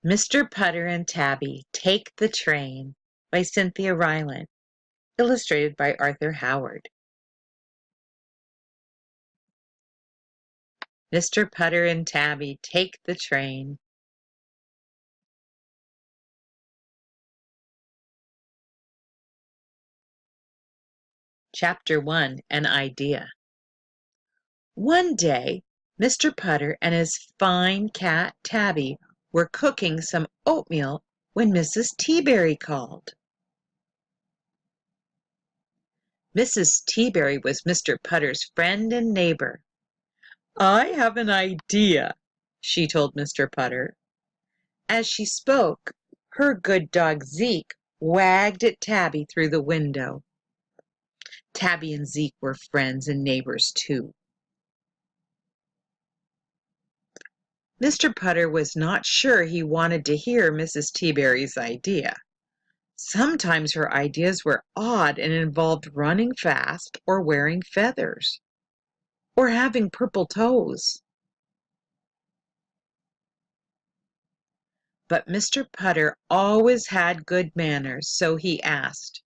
Mr. Putter and Tabby Take the Train by Cynthia Ryland, illustrated by Arthur Howard. Mr. Putter and Tabby take the train. Chapter 1, An Idea. One day, Mr. Putter and his fine cat Tabby were cooking some oatmeal when Mrs. Teaberry called. Mrs. Teaberry was Mr. Putter's friend and neighbor. "I have an idea," she told Mr. Putter. As she spoke, her good dog Zeke wagged at Tabby through the window. Tabby and Zeke were friends and neighbors too. Mr. Putter was not sure he wanted to hear Mrs. Teaberry's idea. Sometimes her ideas were odd and involved running fast or wearing feathers or having purple toes. But Mr. Putter always had good manners, so he asked,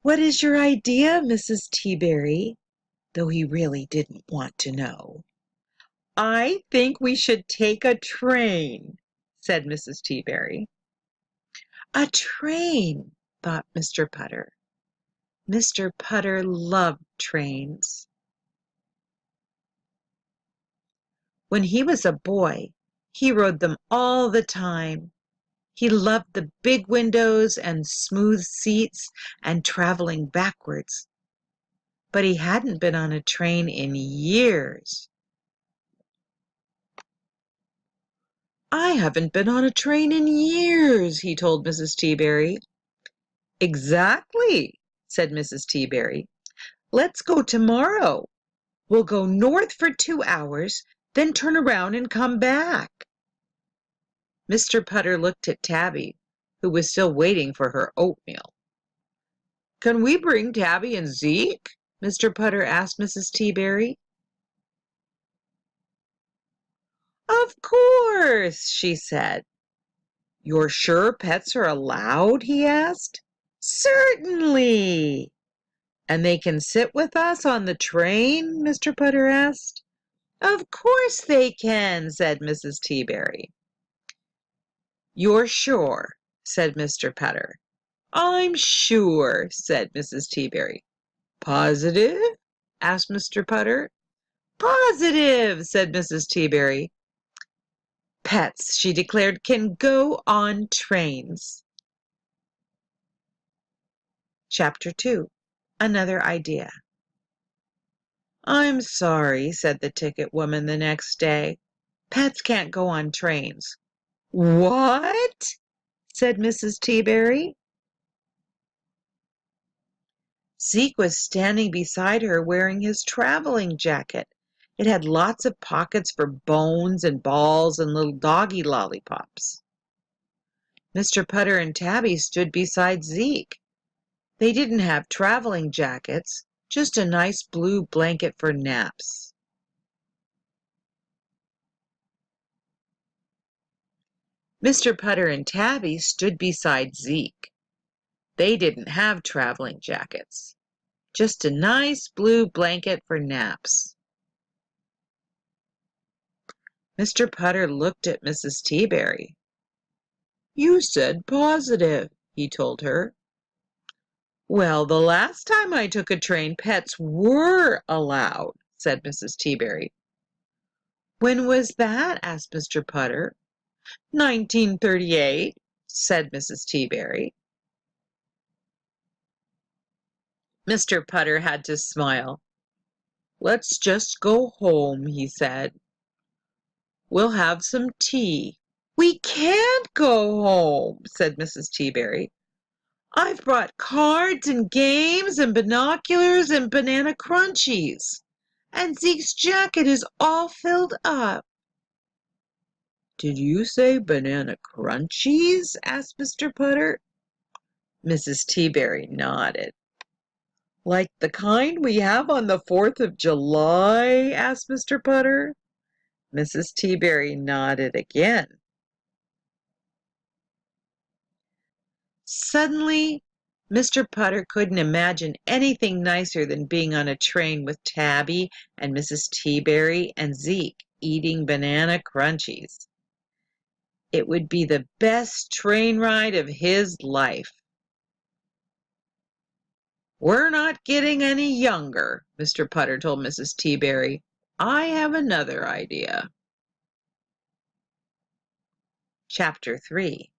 "What is your idea, Mrs. Teaberry?" though he really didn't want to know. "I think we should take a train," said Mrs. Teaberry. A train, thought Mr. Putter. Mr. Putter loved trains. When he was a boy, he rode them all the time. He loved the big windows and smooth seats and traveling backwards. But he hadn't been on a train in years. "I haven't been on a train in years," he told Mrs. Teaberry. "Exactly," said Mrs. Teaberry. "Let's go tomorrow. We'll go north for 2 hours, then turn around and come back." Mr. Putter looked at Tabby, who was still waiting for her oatmeal. "Can we bring Tabby and Zeke?" Mr. Putter asked Mrs. Teaberry. "Of course," she said. "You're sure pets are allowed?" he asked. "Certainly." "And they can sit with us on the train?" Mr. Putter asked. "Of course they can," said Mrs. Teaberry. "You're sure?" said Mr. Putter. "I'm sure," said Mrs. Teaberry. "Positive?" asked Mr. Putter. "Positive," said Mrs. Teaberry. "Pets," she declared, "can go on trains." Chapter 2, Another Idea. "I'm sorry," said the ticket woman the next day. "Pets can't go on trains." "What?" said Mrs. Teaberry. Zeke was standing beside her wearing his traveling jacket. It had lots of pockets for bones and balls and little doggy lollipops. Mr. Putter and Tabby stood beside Zeke. They didn't have traveling jackets, just a nice blue blanket for naps. Mr. Putter and Tabby stood beside Zeke. They didn't have traveling jackets, just a nice blue blanket for naps. Mr. Putter looked at Mrs. Teaberry. "You said positive," he told her. "Well, the last time I took a train, pets were allowed," said Mrs. Teaberry. "When was that?" asked Mr. Putter. 1938, said Mrs. Teaberry. Mr. Putter had to smile. "Let's just go home," he said. "We'll have some tea." "We can't go home," said Mrs. Teaberry. "I've brought cards and games and binoculars and banana crunchies, and Zeke's jacket is all filled up." "Did you say banana crunchies?" asked Mr. Putter. Mrs. Teaberry nodded. "Like the kind we have on the 4th of July?" asked Mr. Putter. Mrs. Teaberry nodded again. Suddenly, Mr. Putter couldn't imagine anything nicer than being on a train with Tabby and Mrs. Teaberry and Zeke eating banana crunchies. It would be the best train ride of his life. "We're not getting any younger," Mr. Putter told Mrs. Teaberry. "I have another idea." Chapter 3.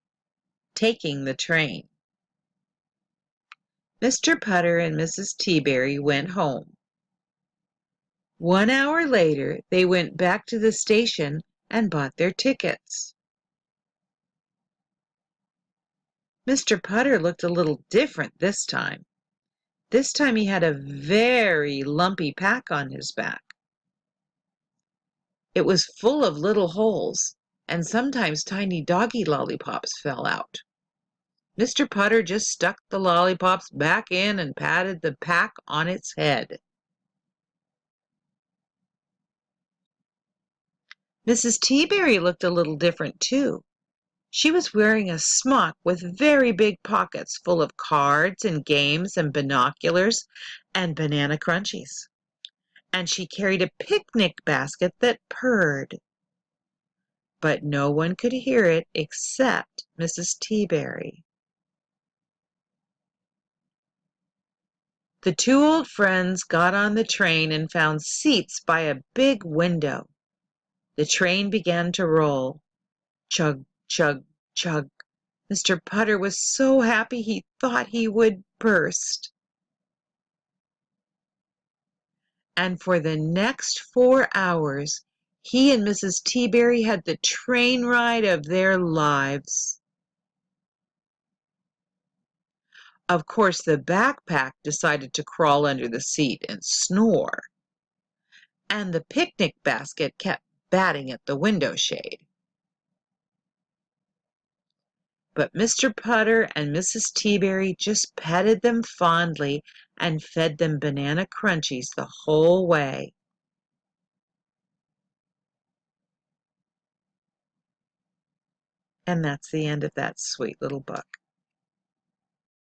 Taking the Train. Mr. Putter and Mrs. Teaberry went home. 1 hour later they went back to the station and bought their tickets. Mr. Putter looked a little different this time. This time he had a very lumpy pack on his back. It was full of little holes, and sometimes tiny doggy lollipops fell out. Mr. Putter just stuck the lollipops back in and patted the pack on its head. Mrs. Teaberry looked a little different too. She was wearing a smock with very big pockets full of cards and games and binoculars and banana crunchies. And she carried a picnic basket that purred. But no one could hear it except Mrs. Teaberry. The two old friends got on the train and found seats by a big window. The train began to roll. Chug, chug, chug. Mr. Putter was so happy he thought he would burst. And for the next 4 hours, he and Mrs. Teaberry had the train ride of their lives. Of course, the backpack decided to crawl under the seat and snore, and the picnic basket kept batting at the window shade. But Mr. Putter and Mrs. Teaberry just petted them fondly and fed them banana crunchies the whole way. And that's the end of that sweet little book.